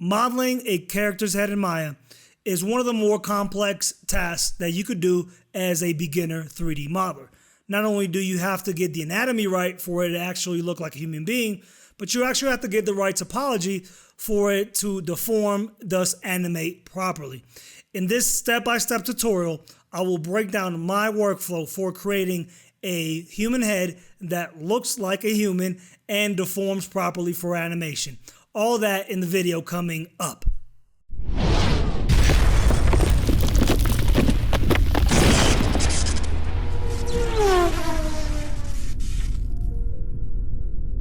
Modeling a character's head in Maya is one of the more complex tasks that you could do as a beginner 3D modeler. Not only do you have to get the anatomy right for it to actually look like a human being, but you actually have to get the right topology for it to deform, thus animate properly. In this step-by-step tutorial, I will break down my workflow for creating a human head that looks like a human and deforms properly for animation. All that in the video coming up.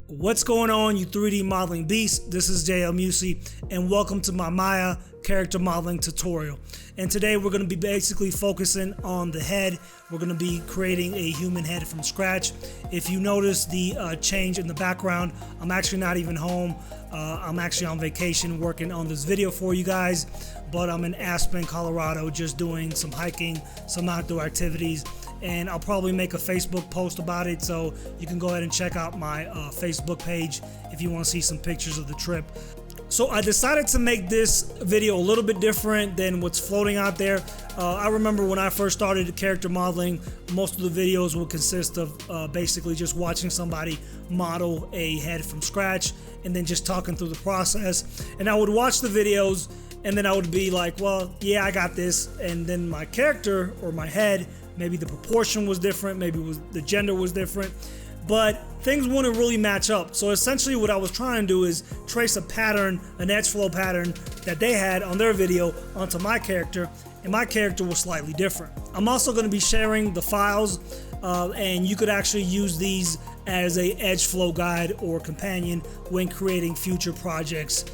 What's going on, you 3D modeling beasts? This is JL Musi, and welcome to my Maya character modeling tutorial. And today we're going to be basically focusing on the head. We're going to be creating a human head from scratch. If you notice the change in the background, I'm actually not even home. I'm actually on vacation working on this video for you guys, but I'm in Aspen, Colorado, just doing some hiking, some outdoor activities. And I'll probably make a Facebook post about it, so you can go ahead and check out my Facebook page if you want to see some pictures of the trip. So I decided to make this video a little bit different than what's floating out there. I remember when I first started character modeling, most of the videos would consist of basically just watching somebody model a head from scratch and then just talking through the process. And I would watch the videos and then I would be like, well, yeah, I got this. And then my character or my head, maybe the proportion was different, maybe the gender was different, but things wouldn't really match up. So essentially what I was trying to do is trace a pattern, an Edgeflow pattern that they had on their video onto my character, and my character was slightly different. I'm also going to be sharing the files, and you could actually use these as a Edgeflow guide or companion when creating future projects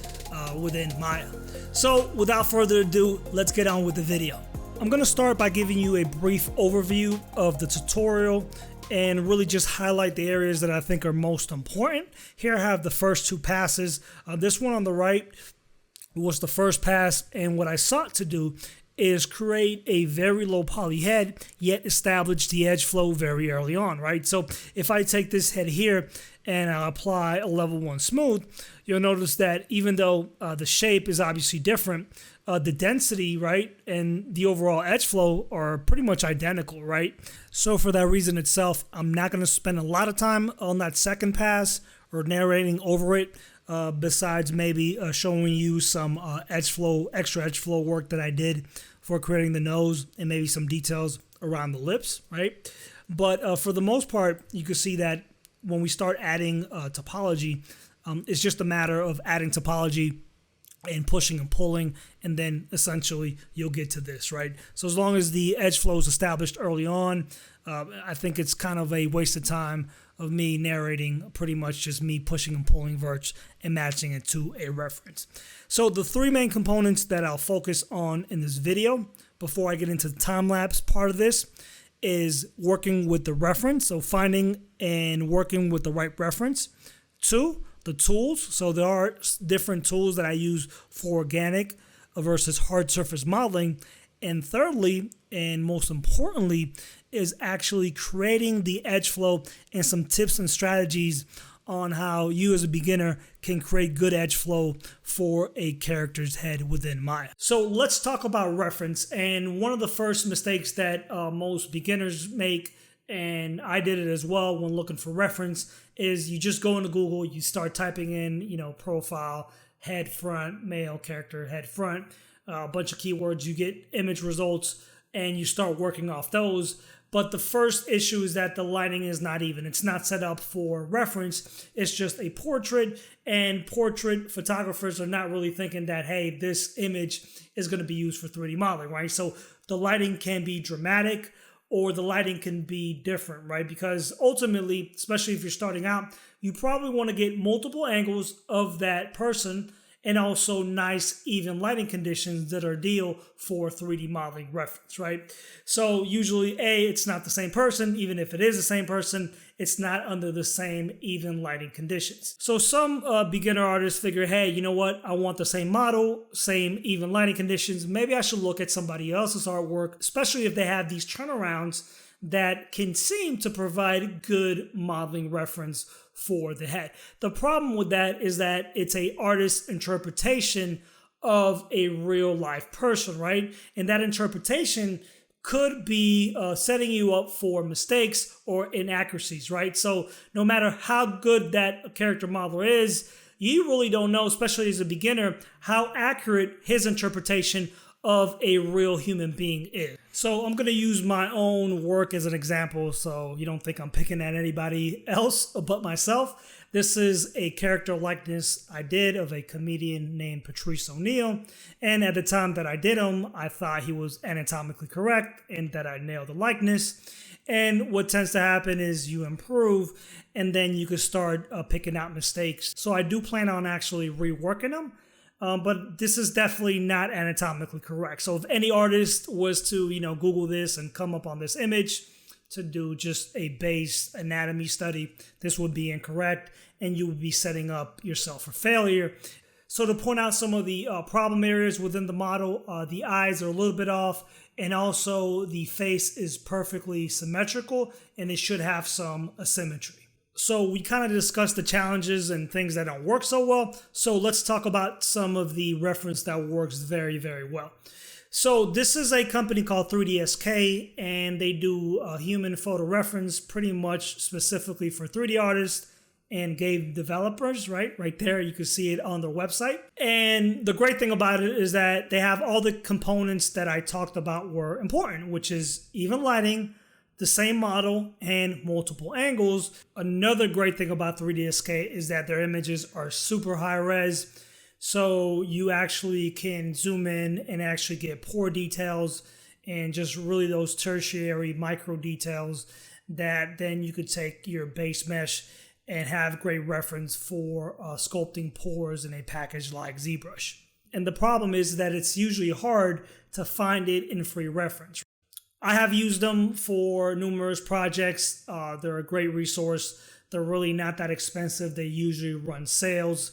within Maya. So without further ado, let's get on with the video. I'm going to start by giving you a brief overview of the tutorial and really just highlight the areas that I think are most important. Here I have the first two passes. This one on the right was the first pass, and what I sought to do is create a very low poly head, yet establish the edge flow very early on, right? So if I take this head here and I apply a level 1 smooth, you'll notice that even though the shape is obviously different, the density, right, and the overall edge flow are pretty much identical, right? So for that reason itself, I'm not going to spend a lot of time on that second pass or narrating over it, besides maybe showing you some extra edge flow work that I did for creating the nose and maybe some details around the lips, right? But for the most part, you can see that when we start adding topology, it's just a matter of adding topology and pushing and pulling, and then essentially you'll get to this, right? So as long as the edge flow is established early on, I think it's kind of a waste of time of me narrating, pretty much just me pushing and pulling verts and matching it to a reference. So the three main components that I'll focus on in this video before I get into the time-lapse part of this is working with the reference, so finding and working with the right reference. 2, the tools. So there are different tools that I use for organic versus hard surface modeling. And thirdly, and most importantly, is actually creating the edge flow and some tips and strategies on how you as a beginner can create good edge flow for a character's head within Maya. So let's talk about reference. And one of the first mistakes that most beginners make, and I did it as well when looking for reference, is you just go into Google, you start typing in, profile, head front, male character, head front, a bunch of keywords, you get image results, and you start working off those. But the first issue is that the lighting is not even. It's not set up for reference. It's just a portrait, and portrait photographers are not really thinking that, hey, this image is going to be used for 3D modeling, right? So the lighting can be dramatic, or the lighting can be different, right? Because ultimately, especially if you're starting out, you probably want to get multiple angles of that person and also nice, even lighting conditions that are ideal for 3D modeling reference, right? So usually, it's not the same person. Even if it is the same person, it's not under the same even lighting conditions. So some beginner artists figure, hey, you know what? I want the same model, same even lighting conditions. Maybe I should look at somebody else's artwork, especially if they have these turnarounds that can seem to provide good modeling reference for the head. The problem with that is that it's an artist's interpretation of a real life person, right? And that interpretation could be setting you up for mistakes or inaccuracies, right? So no matter how good that character modeler is, you really don't know, especially as a beginner, how accurate his interpretation of a real human being is. So I'm going to use my own work as an example so you don't think I'm picking at anybody else but myself. This is a character likeness I did of a comedian named Patrice O'Neal, and at the time that I did him, I thought he was anatomically correct and that I nailed the likeness. And what tends to happen is you improve and then you can start picking out mistakes. So I do plan on actually reworking them. But this is definitely not anatomically correct. So if any artist was to, Google this and come up on this image to do just a base anatomy study, this would be incorrect and you would be setting up yourself for failure. So to point out some of the problem areas within the model, the eyes are a little bit off, and also the face is perfectly symmetrical and it should have some asymmetry. So we kind of discussed the challenges and things that don't work so well. So let's talk about some of the reference that works very, very well. So this is a company called 3DSK, and they do human photo reference pretty much specifically for 3D artists and game developers, right there. You can see it on their website. And the great thing about it is that they have all the components that I talked about were important, which is even lighting, the same model, and multiple angles. Another great thing about 3DSK is that their images are super high res. So you actually can zoom in and actually get pore details and just really those tertiary micro details that then you could take your base mesh and have great reference for sculpting pores in a package like ZBrush. And the problem is that it's usually hard to find it in free reference. I have used them for numerous projects. They're a great resource. They're really not that expensive. They usually run sales.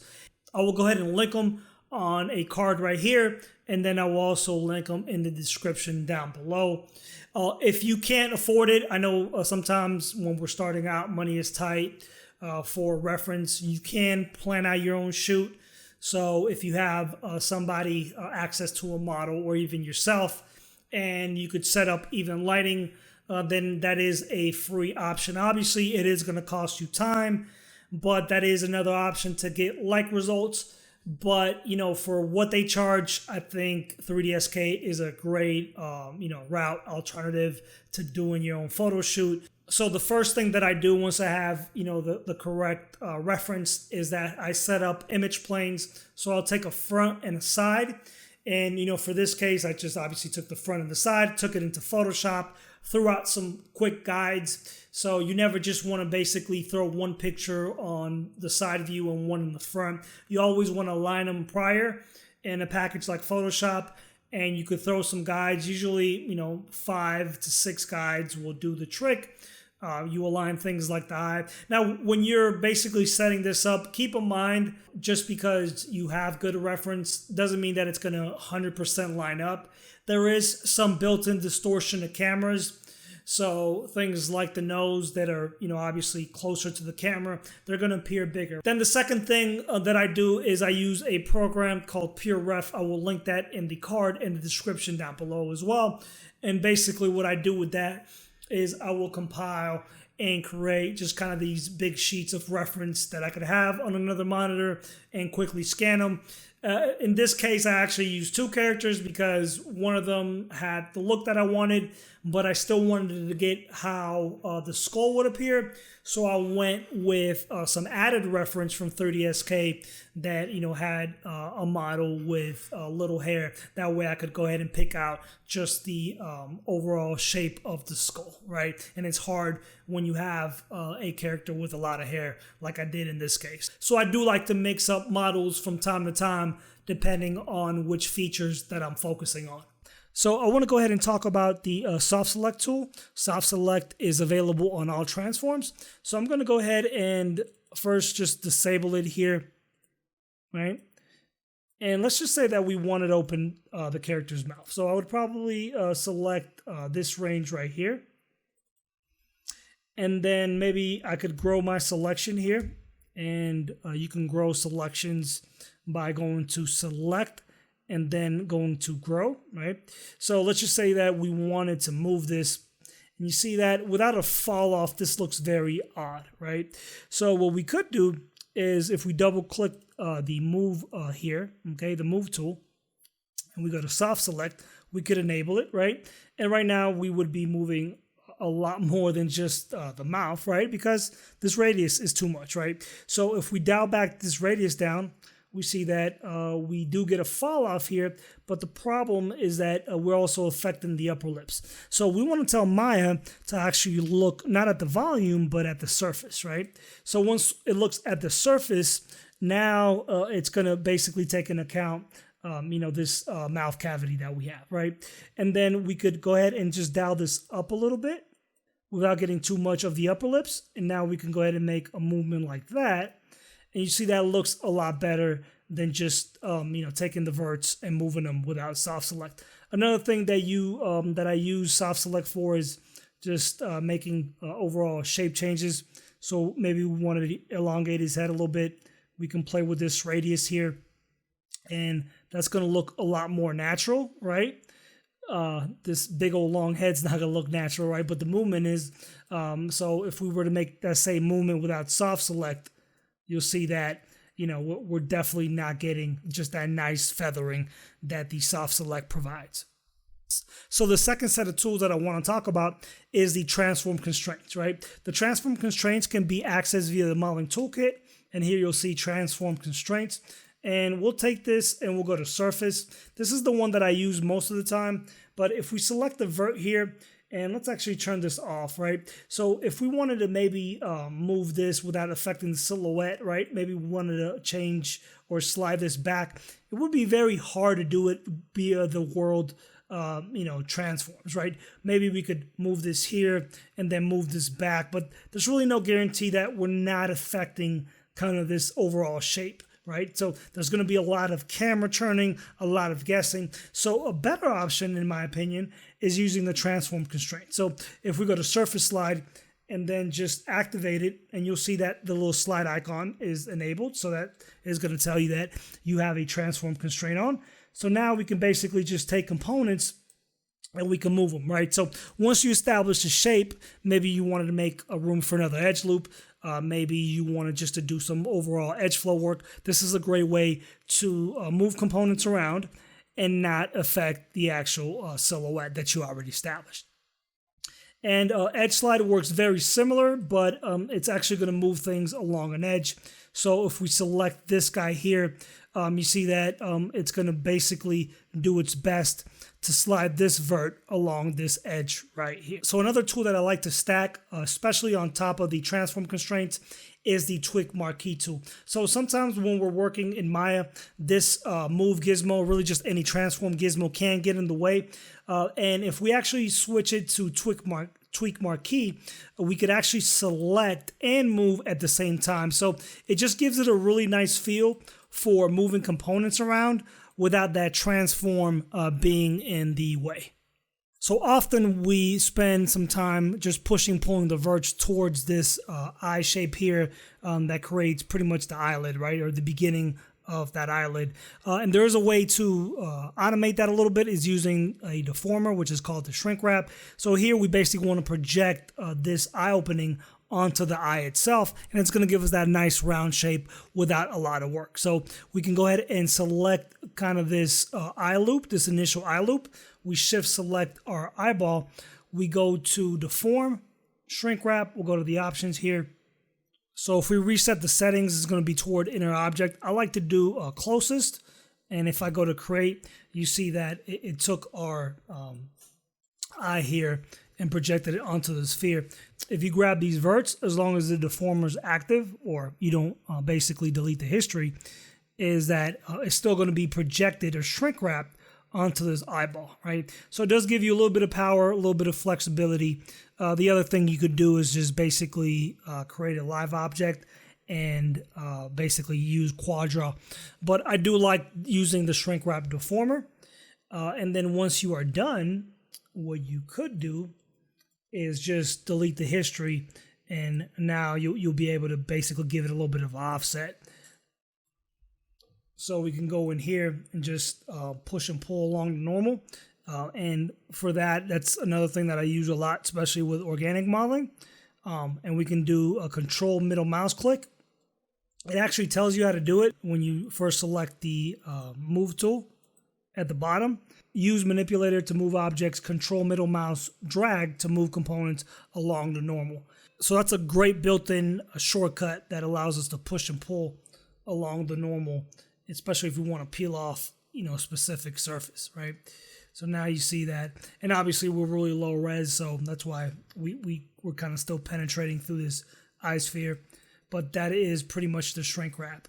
I will go ahead and link them on a card right here, and then I will also link them in the description down below. If you can't afford it, I know sometimes when we're starting out, money is tight. For reference, you can plan out your own shoot. So if you have somebody access to a model or even yourself, and you could set up even lighting, then that is a free option. Obviously, it is going to cost you time, but that is another option to get like results. But, for what they charge, I think 3DSK is a great, route alternative to doing your own photo shoot. So the first thing that I do once I have, the correct reference is that I set up image planes. So I'll take a front and a side. And, for this case, I just obviously took the front and the side, took it into Photoshop, threw out some quick guides. So you never just want to basically throw one picture on the side view and one in the front. You always want to align them prior in a package like Photoshop. And you could throw some guides. Usually, 5 to 6 guides will do the trick. You align things like the eye. Now, when you're basically setting this up, keep in mind, just because you have good reference doesn't mean that it's going to 100% line up. There is some built-in distortion to cameras. So things like the nose that are, obviously closer to the camera, they're going to appear bigger. Then the second thing that I do is I use a program called PureRef. I will link that in the card in the description down below as well. And basically what I do with that is I will compile and create just kind of these big sheets of reference that I could have on another monitor and quickly scan them. In this case, I actually used 2 characters because one of them had the look that I wanted, but I still wanted to get how the skull would appear. So I went with some added reference from 3DSK that, had a model with little hair. That way I could go ahead and pick out just the overall shape of the skull, right? And it's hard when you have a character with a lot of hair like I did in this case. So I do like to mix up models from time to time depending on which features that I'm focusing on. So I want to go ahead and talk about the Soft Select tool. Soft Select is available on all transforms. So I'm going to go ahead and first just disable it here, right? And let's just say that we wanted to open the character's mouth. So I would probably select this range right here. And then maybe I could grow my selection here. And you can grow selections by going to Select and then going to grow, right? So let's just say that we wanted to move this. And you see that without a fall off, this looks very odd, right? So what we could do is if we double click the move here, okay, the move tool, and we go to soft select, we could enable it, right? And right now we would be moving a lot more than just the mouth, right? Because this radius is too much, right? So if we dial back this radius down, we see that we do get a fall off here, but the problem is that we're also affecting the upper lips. So we want to tell Maya to actually look not at the volume, but at the surface, right? So once it looks at the surface, now it's going to basically take into account this mouth cavity that we have, right? And then we could go ahead and just dial this up a little bit without getting too much of the upper lips. And now we can go ahead and make a movement like that. And you see that looks a lot better than just, taking the verts and moving them without soft select. Another thing that I use soft select for is just making overall shape changes. So maybe we want to elongate his head a little bit. We can play with this radius here. And that's going to look a lot more natural, right? This big old long head's not going to look natural, right? But the movement is. So if we were to make that same movement without soft select, you'll see that, we're definitely not getting just that nice feathering that the soft select provides. So the second set of tools that I want to talk about is the transform constraints, right? The transform constraints can be accessed via the modeling toolkit. And here you'll see transform constraints. And we'll take this and we'll go to surface. This is the one that I use most of the time. But if we select the vert here, and let's actually turn this off, right? So if we wanted to maybe move this without affecting the silhouette, right? Maybe we wanted to change or slide this back. It would be very hard to do it via the world, transforms, right? Maybe we could move this here and then move this back. But there's really no guarantee that we're not affecting kind of this overall shape, right? So there's going to be a lot of camera turning, a lot of guessing. So a better option, in my opinion, is using the transform constraint. So if we go to surface slide and then just activate it, and you'll see that the little slide icon is enabled. So that is going to tell you that you have a transform constraint on. So now we can basically just take components and we can move them, right? So once you establish a shape, maybe you wanted to make a room for another edge loop. Maybe you wanted just to do some overall edge flow work. This is a great way to move components around and not affect the actual silhouette that you already established. And edge slide works very similar, but it's actually going to move things along an edge. So if we select this guy here, you see that it's going to basically do its best to slide this vert along this edge right here. So another tool that I like to stack, especially on top of the transform constraints, is the tweak marquee tool. So sometimes when we're working in Maya, this move gizmo, really just any transform gizmo, can get in the way. And if we actually switch it to tweak marquee, we could actually select and move at the same time. So it just gives it a really nice feel for moving components around without that transform being in the way. So often we spend some time just pulling the verge towards this eye shape here that creates pretty much the eyelid, right? Or the beginning of that eyelid. And there is a way to automate that a little bit, is using a deformer, which is called the Shrinkwrap. So here we basically want to project this eye opening onto the eye itself, and it's going to give us that nice round shape without a lot of work. So we can go ahead and select kind of this eye loop, this initial eye loop. We shift select our eyeball. We go to deform, shrink wrap. We'll go to the options here. So if we reset the settings, it's going to be toward inner object. I like to do closest, and if I go to create, you see that it took our eye here and projected it onto the sphere. If you grab these verts, as long as the deformer is active, or you don't basically delete the history, is that it's still going to be projected or shrink wrapped onto this eyeball, right? So it does give you a little bit of power, a little bit of flexibility. The other thing you could do is just basically create a live object and basically use quadra. But I do like using the shrink wrap deformer. And then once you are done, what you could do is just delete the history, and now you'll be able to basically give it a little bit of offset. So we can go in here and just push and pull along the normal. And for that, that's another thing that I use a lot, especially with organic modeling. And we can do a control middle mouse click. It actually tells you how to do it when you first select the move tool at the bottom. Use manipulator to move objects, control middle mouse, drag to move components along the normal. So that's a great built-in shortcut that allows us to push and pull along the normal, especially if we want to peel off, a specific surface, right? So now you see that. And obviously we're really low res, so that's why we're kind of still penetrating through this eye sphere. But that is pretty much the shrink wrap.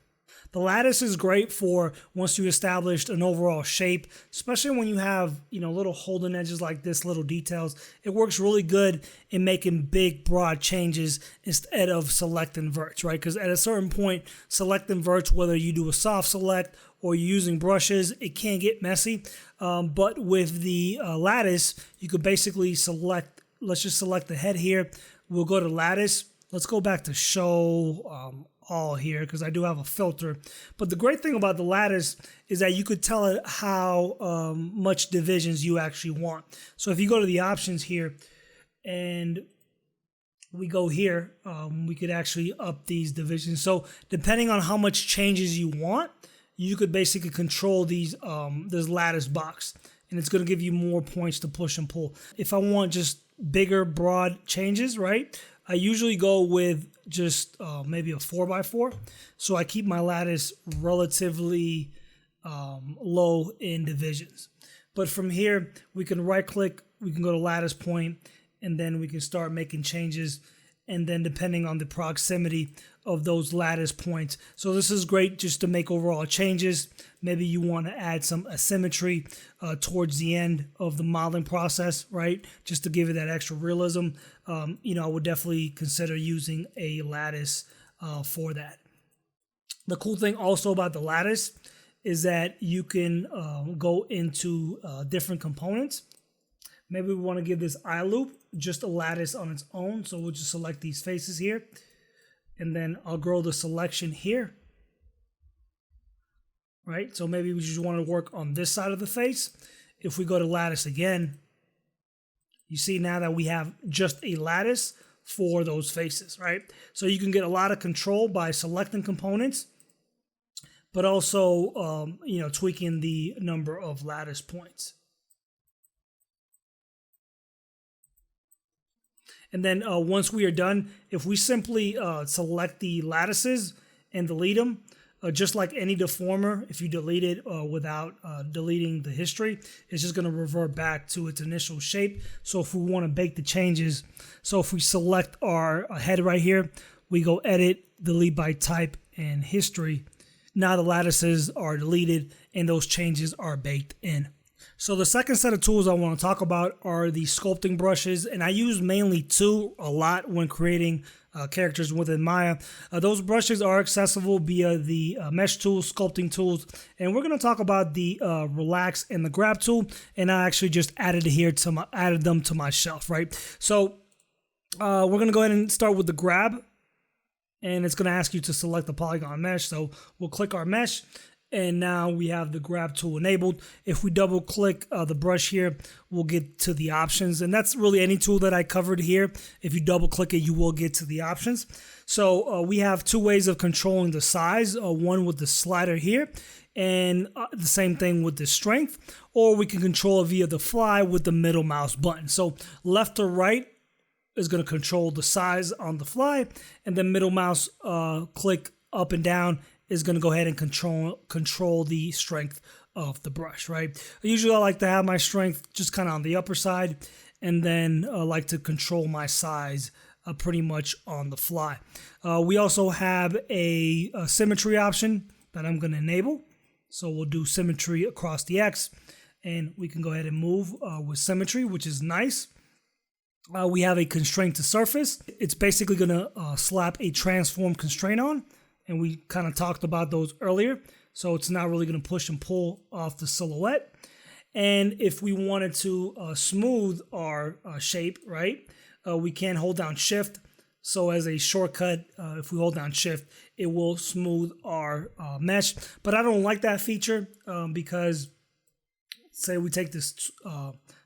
The lattice is great for once you established an overall shape, especially when you have, little holding edges like this, little details. It works really good in making big, broad changes instead of select inverts, right? Because at a certain point, select inverts, whether you do a soft select or you're using brushes, it can get messy. But with the lattice, you could basically select, let's just select the head here. We'll go to lattice. Let's go back to show all here because I do have a filter. But the great thing about the lattice is that you could tell it how much divisions you actually want. So if you go to the options here and we go here, we could actually up these divisions. So depending on how much changes you want, you could basically control these this lattice box, and it's going to give you more points to push and pull. If I want just bigger, broad changes, right? I usually go with just maybe a 4x4. So I keep my lattice relatively low in divisions. But from here, we can right click, we can go to lattice point, and then we can start making changes. And then depending on the proximity of those lattice points. So this is great just to make overall changes. Maybe you want to add some asymmetry towards the end of the modeling process, right? Just to give it that extra realism. I would definitely consider using a lattice for that. The cool thing also about the lattice is that you can go into different components. Maybe we want to give this eye loop just a lattice on its own. So we'll just select these faces here. And then I'll grow the selection here. Right? So maybe we just want to work on this side of the face. If we go to lattice again, you see now that we have just a lattice for those faces, right? So you can get a lot of control by selecting components, but also, tweaking the number of lattice points. And then once we are done, if we simply select the lattices and delete them, just like any deformer, if you delete it without deleting the history, it's just going to revert back to its initial shape. So if we want to bake the changes, so if we select our head right here, we go edit, delete by type, and history. Now the lattices are deleted and those changes are baked in. So the second set of tools I want to talk about are the sculpting brushes, and I use mainly two a lot when creating characters within Maya. Those brushes are accessible via the mesh tools, sculpting tools, and we're going to talk about the relax and the grab tool, and I actually just added them to my shelf, right? So we're going to go ahead and start with the grab, and it's going to ask you to select the polygon mesh. So we'll click our mesh. And now we have the grab tool enabled. If we double click the brush here, we'll get to the options. And that's really any tool that I covered here. If you double click it, you will get to the options. So we have two ways of controlling the size. One with the slider here, and the same thing with the strength. Or we can control it via the fly with the middle mouse button. So left or right is going to control the size on the fly. And then middle mouse click up and down is going to go ahead and control the strength of the brush, right? Usually I like to have my strength just kind of on the upper side, and then I like to control my size pretty much on the fly. We also have a symmetry option that I'm going to enable. So we'll do symmetry across the X, and we can go ahead and move with symmetry, which is nice. We have a constraint to surface. It's basically going to slap a transform constraint on. And we kind of talked about those earlier. So it's not really going to push and pull off the silhouette. And if we wanted to smooth our shape, right, we can hold down shift, So as a shortcut, if we hold down shift, it will smooth our mesh. But I don't like that feature because say we take this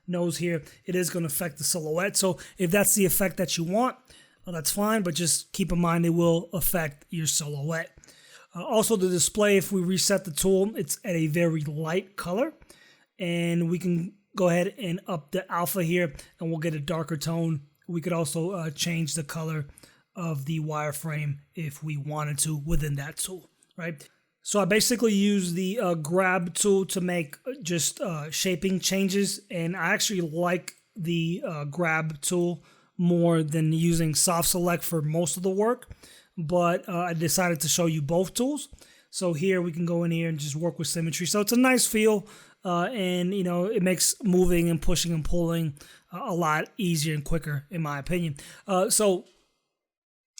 nose here, it is going to affect the silhouette. So if that's the effect that you want, that's fine, but just keep in mind it will affect your silhouette. Also the display, if we reset the tool, it's at a very light color, and we can go ahead and up the alpha here and we'll get a darker tone. We could also change the color of the wireframe if we wanted to within that tool, right? So I basically use the grab tool to make just shaping changes, and I actually like the grab tool more than using soft select for most of the work, but I decided to show you both tools. So here we can go in here and just work with symmetry. So it's a nice feel, and you know, it makes moving and pushing and pulling a lot easier and quicker, in my opinion. So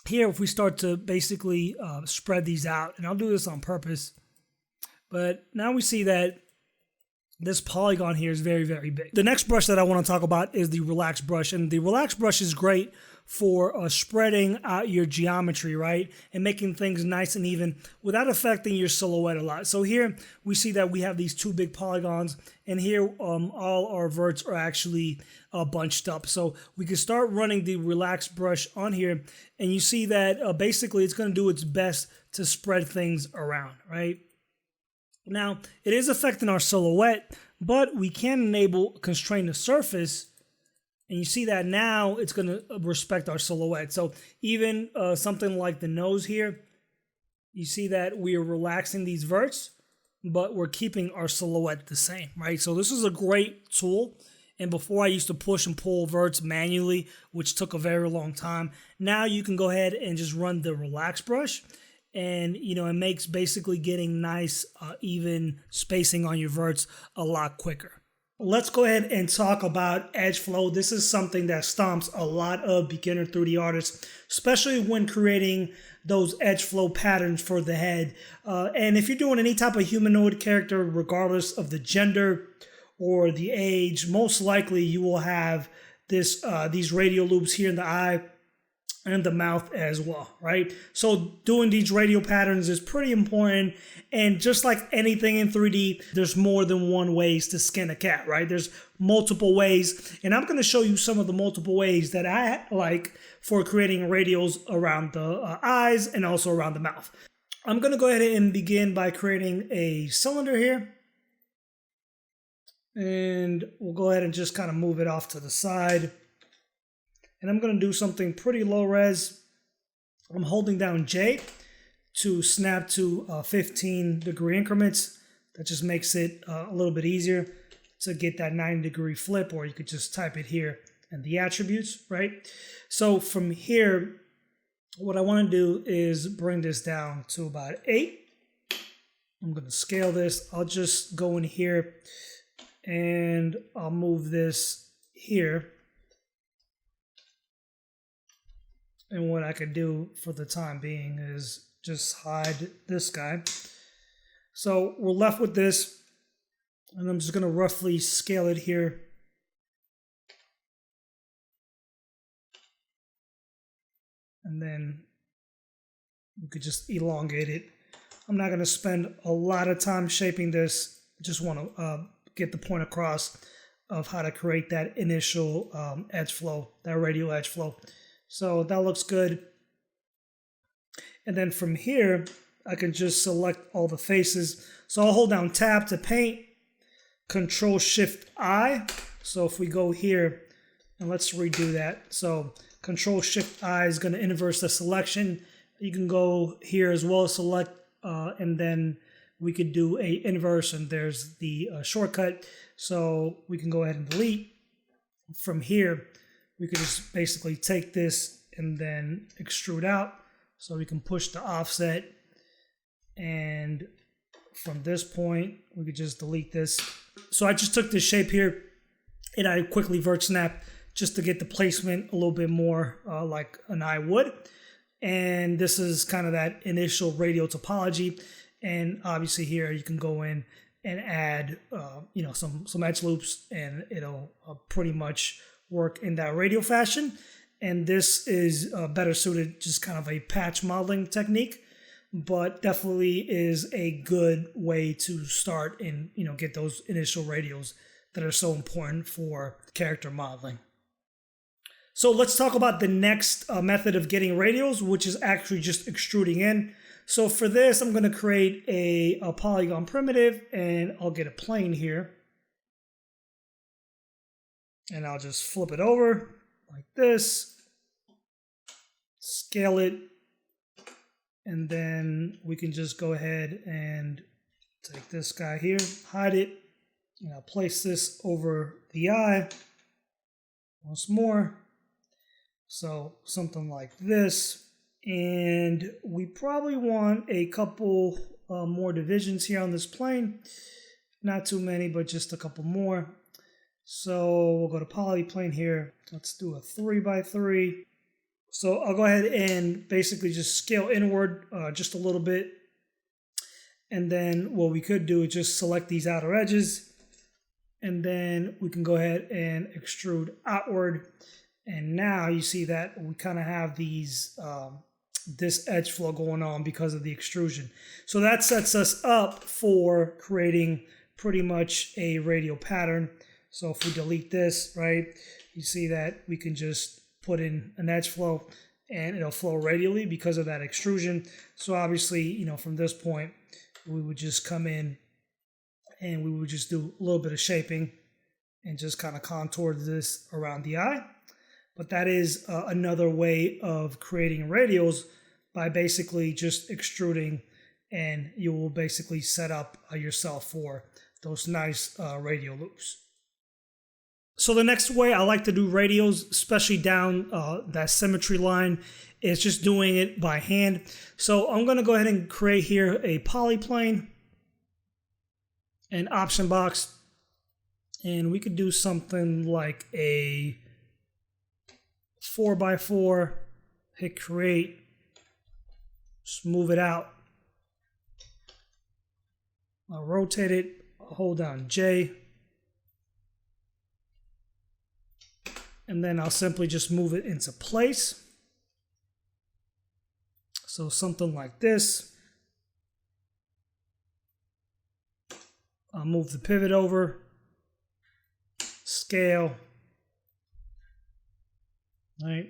here, if we start to basically spread these out, and I'll do this on purpose, but now we see that this polygon here is very, very big. The next brush that I want to talk about is the Relax brush, and the Relax brush is great for spreading out your geometry, right, and making things nice and even without affecting your silhouette a lot. So here we see that we have these two big polygons, and here all our verts are actually bunched up. So we can start running the Relax brush on here, and you see that basically it's going to do its best to spread things around, right? Now, it is affecting our silhouette, but we can enable constrain the surface, and you see that now it's going to respect our silhouette. So even something like the nose here, you see that we are relaxing these verts, but we're keeping our silhouette the same, right? So this is a great tool. And before I used to push and pull verts manually, which took a very long time. Now you can go ahead and just run the Relax brush, and you know, it makes basically getting nice even spacing on your verts a lot quicker. Let's go ahead and talk about Edgeflow. This is something that stomps a lot of beginner 3D artists, especially when creating those Edgeflow patterns for the head. And if you're doing any type of humanoid character, regardless of the gender or the age, most likely you will have this these radial loops here in the eye and the mouth as well, right? So doing these radial patterns is pretty important, and just like anything in 3D, there's more than one ways to skin a cat, right? There's multiple ways, and I'm gonna show you some of the multiple ways that I like for creating radials around the eyes and also around the mouth. I'm gonna go ahead and begin by creating a cylinder here, and we'll go ahead and just kind of move it off to the side. And I'm going to do something pretty low res. I'm holding down J to snap to 15-degree increments. That just makes it a little bit easier to get that 90-degree flip, or you could just type it here in the attributes, right? So from here, what I want to do is bring this down to about 8. I'm going to scale this. I'll just go in here and I'll move this here. And what I could do for the time being is just hide this guy. So we're left with this, and I'm just going to roughly scale it here. And then we could just elongate it. I'm not going to spend a lot of time shaping this. I just want to get the point across of how to create that initial edge flow, that radial edge flow. So that looks good. And then from here, I can just select all the faces. So I'll hold down Tab to paint, Control Shift I. So if we go here, and let's redo that. So Control Shift I is going to inverse the selection. You can go here as well, select, and then we could do a inverse, and there's the shortcut. So we can go ahead and delete. From here, we could just basically take this and then extrude out. So we can push the offset, and from this point, we could just delete this. So I just took this shape here and I quickly vert snap just to get the placement a little bit more like an eye would. And this is kind of that initial radial topology. And obviously here you can go in and add you know, some edge loops, and it'll pretty much work in that radial fashion. And this is better suited, just kind of a patch modeling technique, but definitely is a good way to start and, get those initial radials that are so important for character modeling. So let's talk about the next method of getting radials, which is actually just extruding in. So for this, I'm going to create a polygon primitive, and I'll get a plane here. And I'll just flip it over like this, scale it, and then we can just go ahead and take this guy here, hide it, and I'll place this over the eye once more. So something like this. And we probably want a couple more divisions here on this plane. Not too many, but just a couple more. So we'll go to polyplane here. Let's do a 3x3. So I'll go ahead and basically just scale inward just a little bit. And then what we could do is just select these outer edges. And then we can go ahead and extrude outward. And now you see that we kind of have these this edge flow going on because of the extrusion. So that sets us up for creating pretty much a radial pattern. So if we delete this, right, you see that we can just put in an edge flow and it'll flow radially because of that extrusion. So obviously, from this point, we would just come in and we would just do a little bit of shaping and just kind of contour this around the eye. But that is another way of creating radials by basically just extruding, and you will basically set up yourself for those nice radial loops. So the next way I like to do radials, especially down that symmetry line, is just doing it by hand. So I'm going to go ahead and create here a polyplane, an option box, and we could do something like a 4x4, hit create, just move it out. I'll rotate it, I'll hold down J, and then I'll simply just move it into place. So something like this. I'll move the pivot over, scale, right?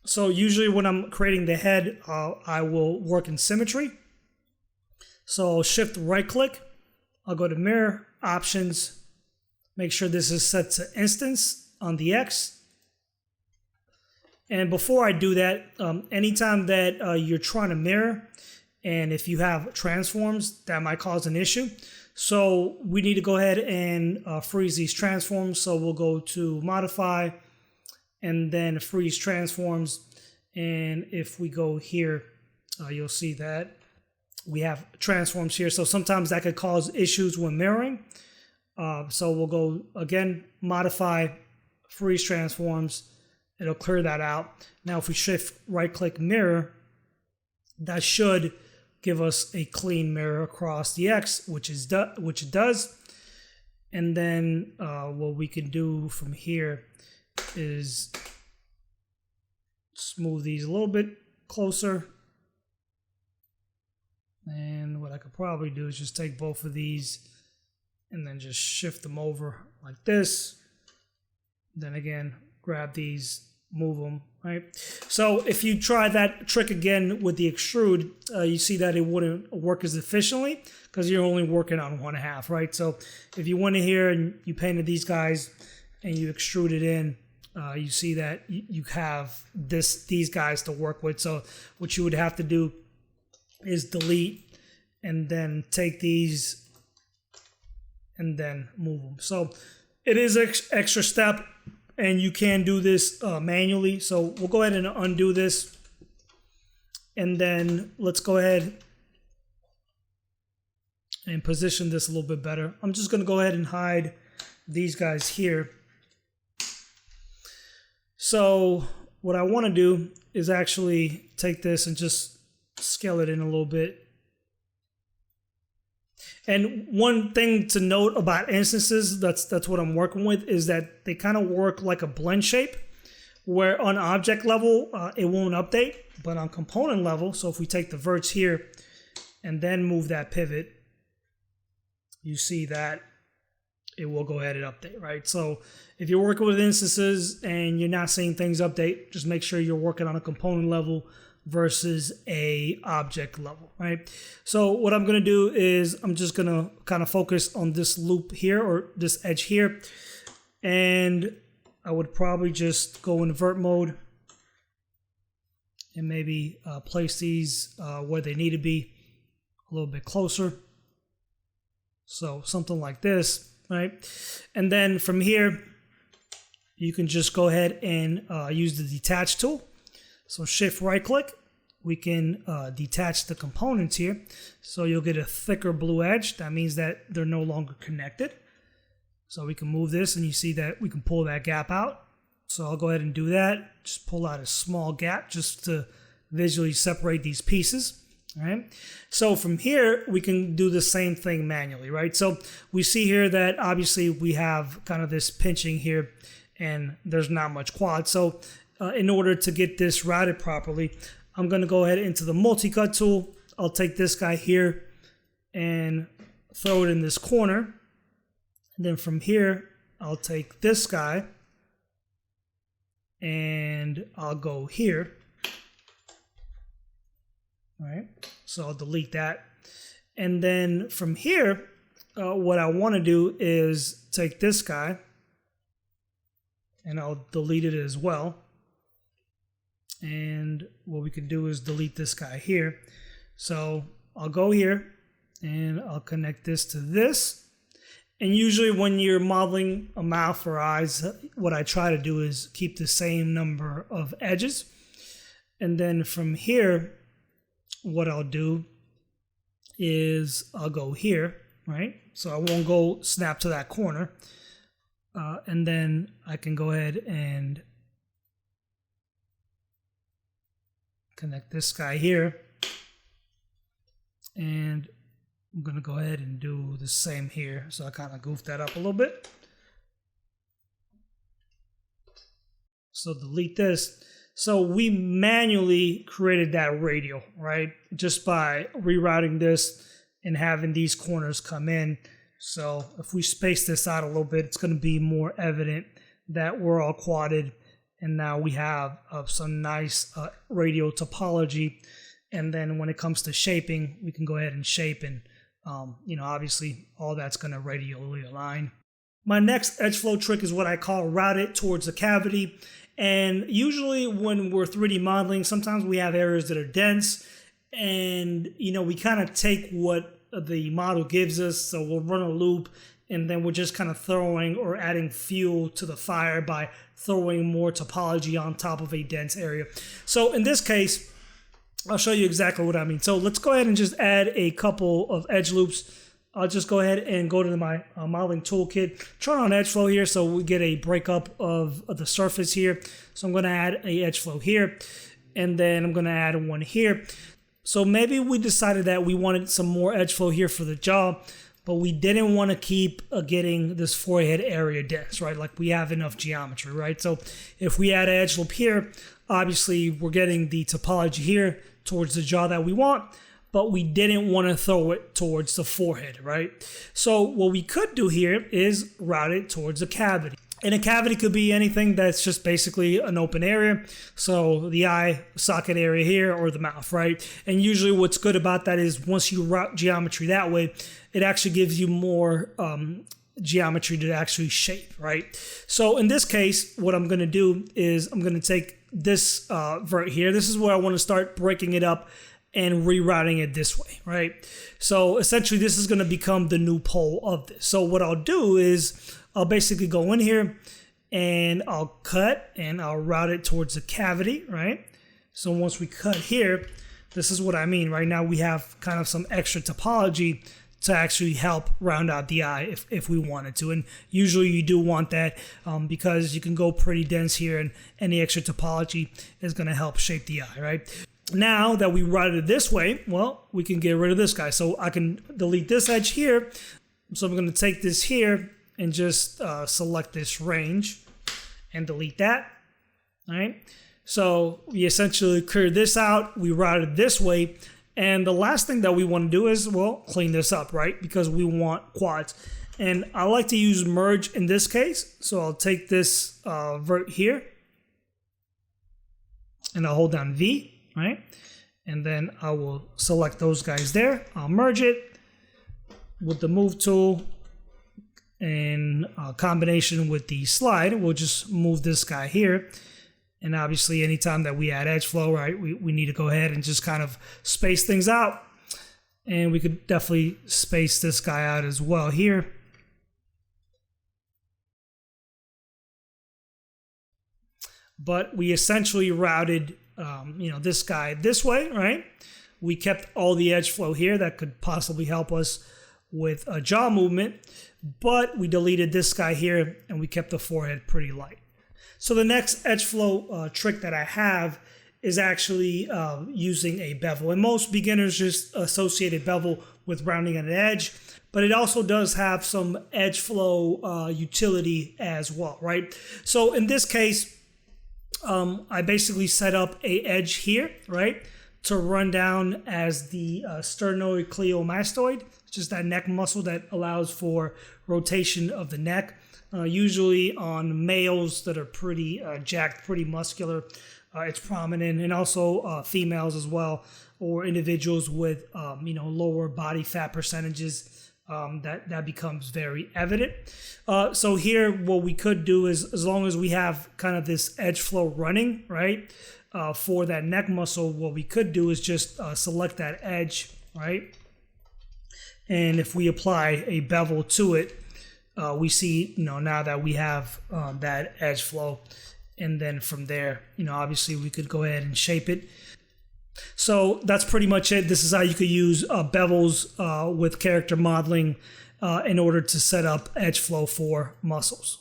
So usually when I'm creating the head, I will work in symmetry. So I'll shift right click, I'll go to mirror, options, make sure this is set to instance on the X. And before I do that, anytime that you're trying to mirror, and if you have transforms, that might cause an issue. So we need to go ahead and freeze these transforms. So we'll go to modify and then freeze transforms. And if we go here, you'll see that we have transforms here. So sometimes that could cause issues when mirroring. So we'll go again, modify, freeze transforms. It'll clear that out. Now if we shift right click mirror, that should give us a clean mirror across the X, which it does. And then what we can do from here is smooth these a little bit closer. And what I could probably do is just take both of these and then just shift them over like this. Then again, grab these, move them, right? So if you try that trick again with the extrude, you see that it wouldn't work as efficiently because you're only working on 1/2, right? So if you went in here and you painted these guys and you extrude it in, you see that you have these guys to work with. So what you would have to do is delete and then take these and then move them. So it is an extra step, and you can do this manually. So we'll go ahead and undo this. And then let's go ahead and position this a little bit better. I'm just going to go ahead and hide these guys here. So what I want to do is actually take this and just scale it in a little bit. And one thing to note about instances, that's what I'm working with, is that they kind of work like a blend shape, where on object level, it won't update, but on component level, so if we take the verts here and then move that pivot, you see that it will go ahead and update, right? So if you're working with instances and you're not seeing things update, just make sure you're working on a component level versus a object level, right? So what I'm gonna do is I'm just gonna kind of focus on this loop here, or this edge here, and I would probably just go in vert mode and maybe place these where they need to be, a little bit closer. So something like this, right? And then from here, you can just go ahead and use the detach tool. So shift right click, we can detach the components here. So you'll get a thicker blue edge. That means that they're no longer connected. So we can move this and you see that we can pull that gap out. So I'll go ahead and do that. Just pull out a small gap just to visually separate these pieces. All right. So from here, we can do the same thing manually, right? So we see here that obviously we have kind of this pinching here and there's not much quad. So in order to get this routed properly, I'm going to go ahead into the multi-cut tool. I'll take this guy here and throw it in this corner. And then from here, I'll take this guy and I'll go here. All right, so I'll delete that. And then from here, what I want to do is take this guy and I'll delete it as well. And what we can do is delete this guy here. So I'll go here and I'll connect this to this. And usually when you're modeling a mouth or eyes, what I try to do is keep the same number of edges. And then from here, what I'll do is I'll go here, right? So I won't go snap to that corner. And then I can go ahead and connect this guy here. And I'm going to go ahead and do the same here. So I kind of goofed that up a little bit. So delete this. So we manually created that radial, right? Just by rerouting this and having these corners come in. So if we space this out a little bit, it's going to be more evident that we're all quadded. And now we have some nice radial topology. And then when it comes to shaping, we can go ahead and shape, and obviously all that's going to radially align. My next Edgeflow trick is what I call route it towards the cavity. And usually when we're 3D modeling, sometimes we have areas that are dense, and we kind of take what the model gives us. So we'll run a loop, and then we're just kind of throwing or adding fuel to the fire by throwing more topology on top of a dense area. So in this case, I'll show you exactly what I mean. So let's go ahead and just add a couple of edge loops. I'll just go ahead and go to my modeling toolkit, turn on Edgeflow here so we get a breakup of the surface here. So I'm going to add a Edgeflow here, and then I'm going to add one here. So maybe we decided that we wanted some more Edgeflow here for the jaw, but we didn't want to keep getting this forehead area dense, right? Like we have enough geometry, right? So if we add an edge loop here, obviously we're getting the topology here towards the jaw that we want, but we didn't want to throw it towards the forehead, right? So what we could do here is route it towards a cavity. And a cavity could be anything that's just basically an open area. So the eye socket area here or the mouth, right? And usually what's good about that is once you route geometry that way, it actually gives you more geometry to actually shape, right? So in this case, what I'm going to do is I'm going to take this vert here. This is where I want to start breaking it up and rerouting it this way, right? So essentially this is going to become the new pole of this. So what I'll do is I'll basically go in here and I'll cut and I'll route it towards the cavity, right? So once we cut here, this is what I mean. Right now we have kind of some extra topology to actually help round out the eye if we wanted to. And usually you do want that because you can go pretty dense here, and any extra topology is going to help shape the eye, right? Now that we routed it this way, well, we can get rid of this guy. So I can delete this edge here. So I'm going to take this here and just select this range and delete that. All right. So we essentially cleared this out. We routed this way. And the last thing that we want to do is, well, clean this up, right? Because we want quads. And I like to use merge in this case. So I'll take this vert here and I'll hold down V, right? And then I will select those guys there. I'll merge it with the move tool in combination with the slide. We'll just move this guy here. And obviously, anytime that we add edge flow, right, we need to go ahead and just kind of space things out. And we could definitely space this guy out as well here. But we essentially routed, this guy this way, right? We kept all the edge flow here that could possibly help us with a jaw movement. But we deleted this guy here and we kept the forehead pretty light. So the next edge flow trick that I have is actually using a bevel. And most beginners just associate a bevel with rounding at an edge, but it also does have some edge flow utility as well, right? So in this case, I basically set up a edge here, right, to run down as the sternocleidomastoid, which is that neck muscle that allows for rotation of the neck. Usually on males that are pretty jacked, pretty muscular, it's prominent, and also females as well, or individuals with lower body fat percentages. That becomes very evident. So here, what we could do is, as long as we have kind of this edge flow running, right, for that neck muscle, what we could do is just select that edge, right, and if we apply a bevel to it, we see, now that we have that edge flow, and then from there, obviously we could go ahead and shape it. So that's pretty much it. This is how you could use bevels with character modeling in order to set up edge flow for muscles.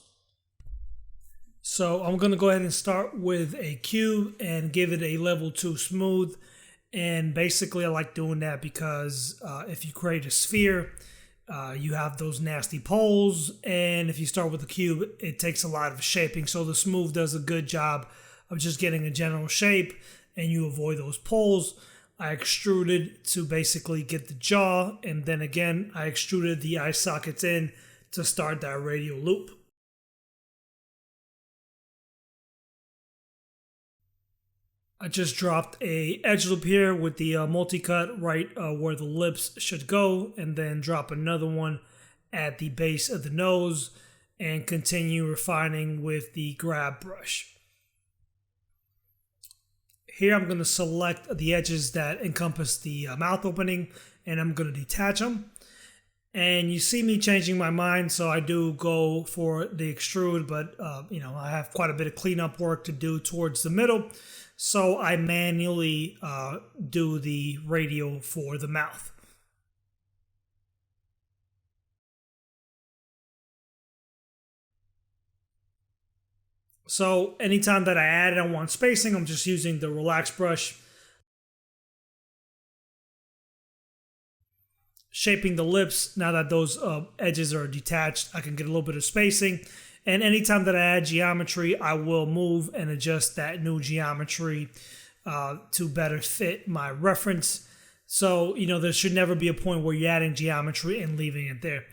So I'm going to go ahead and start with a cube and give it a level 2 smooth. And basically I like doing that because if you create a sphere, you have those nasty poles, and if you start with a cube, it takes a lot of shaping. So the smooth does a good job of just getting a general shape, and you avoid those poles. I extruded to basically get the jaw, and then again, I extruded the eye sockets in to start that radial loop. I just dropped a edge loop here with the multi-cut right where the lips should go, and then drop another one at the base of the nose and continue refining with the grab brush. Here I'm going to select the edges that encompass the mouth opening, and I'm going to detach them. And you see me changing my mind, so I do go for the extrude, but I have quite a bit of cleanup work to do towards the middle. So I manually do the radial for the mouth. So anytime that I add and I want spacing, I'm just using the relax brush. Shaping the lips, now that those edges are detached, I can get a little bit of spacing. And anytime that I add geometry, I will move and adjust that new geometry to better fit my reference. So, there should never be a point where you're adding geometry and leaving it there.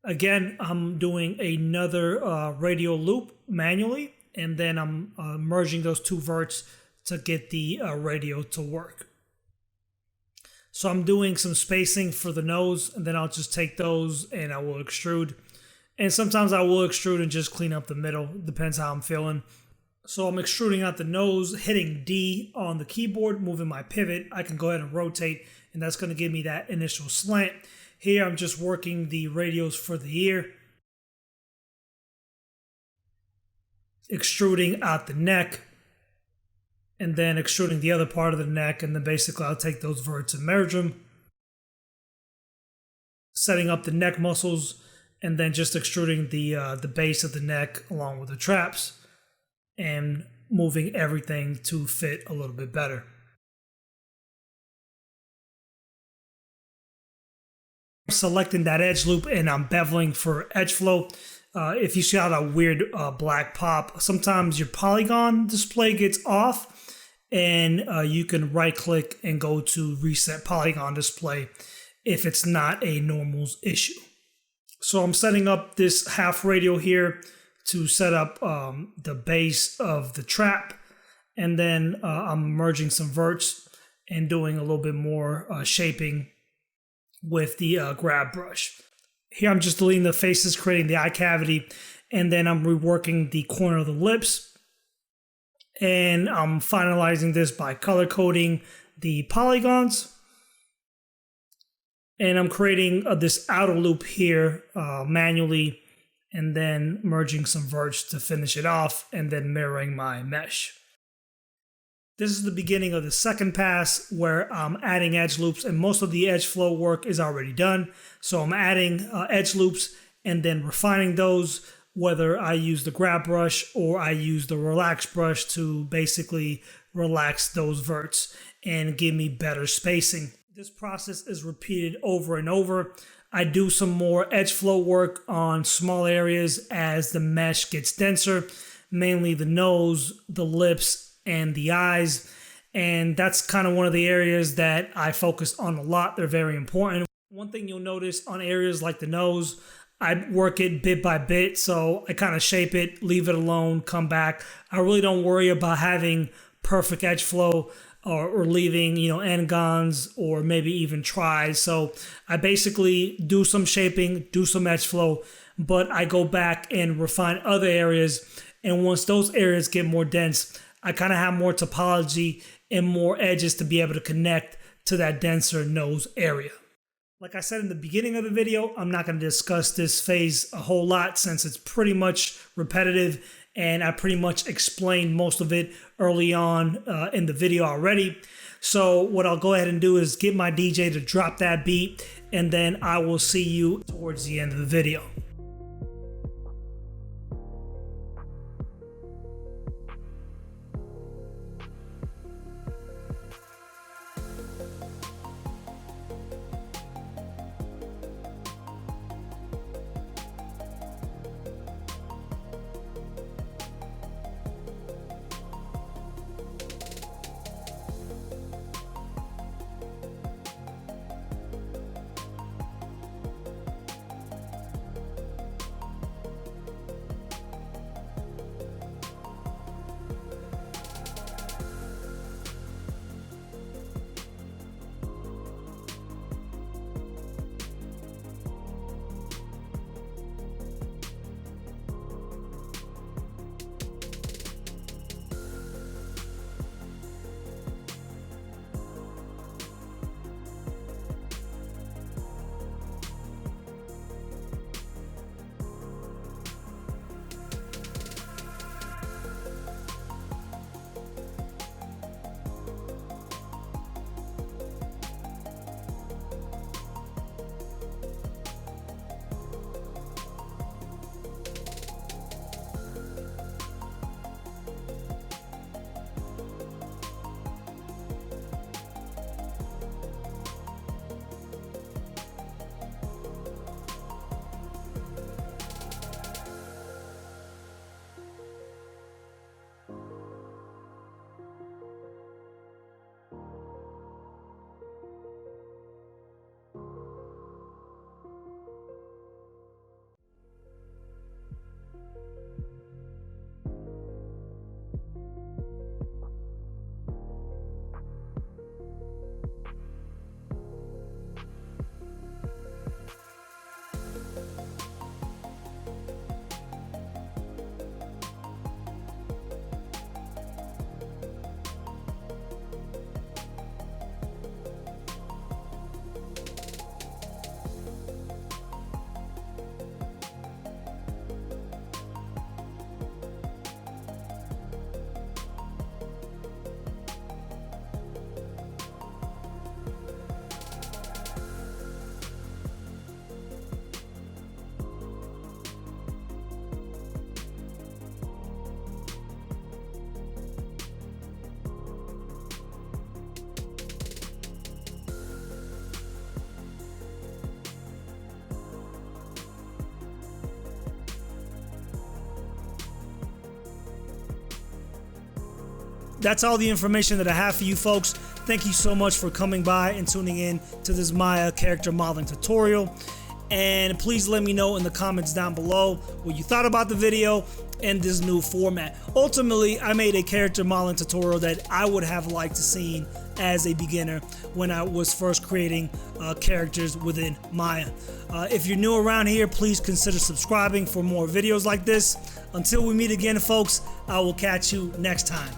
Again, I'm doing another radial loop manually, and then I'm merging those two verts to get the radial to work. So I'm doing some spacing for the nose, and then I'll just take those and I will extrude. And sometimes I will extrude and just clean up the middle. Depends how I'm feeling. So I'm extruding out the nose, hitting D on the keyboard, moving my pivot. I can go ahead and rotate, and that's going to give me that initial slant. Here I'm just working the radials for the ear. Extruding out the neck, and then extruding the other part of the neck, and then basically I'll take those verts and merge them. Setting up the neck muscles, and then just extruding the base of the neck along with the traps, and moving everything to fit a little bit better. Selecting that edge loop and I'm beveling for Edgeflow. If you see how that weird black pop, sometimes your polygon display gets off, and you can right click and go to reset polygon display if it's not a normals issue. So I'm setting up this half radial here to set up the base of the trap, and then I'm merging some verts and doing a little bit more shaping with the grab brush. Here I'm just deleting the faces, creating the eye cavity, and then I'm reworking the corner of the lips. And I'm finalizing this by color coding the polygons. And I'm creating this outer loop here manually, and then merging some verts to finish it off, and then mirroring my mesh. This is the beginning of the second pass where I'm adding edge loops, and most of the edge flow work is already done. So I'm adding edge loops and then refining those, whether I use the grab brush or I use the relax brush to basically relax those verts and give me better spacing. This process is repeated over and over. I do some more edge flow work on small areas as the mesh gets denser, mainly the nose, the lips, and the eyes, and that's kind of one of the areas that I focus on a lot. They're very important. One thing you'll notice on areas like the nose, I work it bit by bit, so I kind of shape it, leave it alone, come back. I really don't worry about having perfect edge flow or leaving, n-gons or maybe even tries. So I basically do some shaping, do some edge flow, but I go back and refine other areas, and once those areas get more dense, I kind of have more topology and more edges to be able to connect to that denser nose area. Like I said in the beginning of the video, I'm not going to discuss this phase a whole lot since it's pretty much repetitive, and I pretty much explained most of it early on in the video already. So what I'll go ahead and do is get my DJ to drop that beat, and then I will see you towards the end of the video. that's all the information that I have for you folks. Thank you so much for coming by and tuning in to this Maya character modeling tutorial. And please let me know in the comments down below what you thought about the video and this new format. Ultimately, I made a character modeling tutorial that I would have liked to see as a beginner when I was first creating characters within Maya. If you're new around here, please consider subscribing for more videos like this. Until we meet again, folks, I will catch you next time.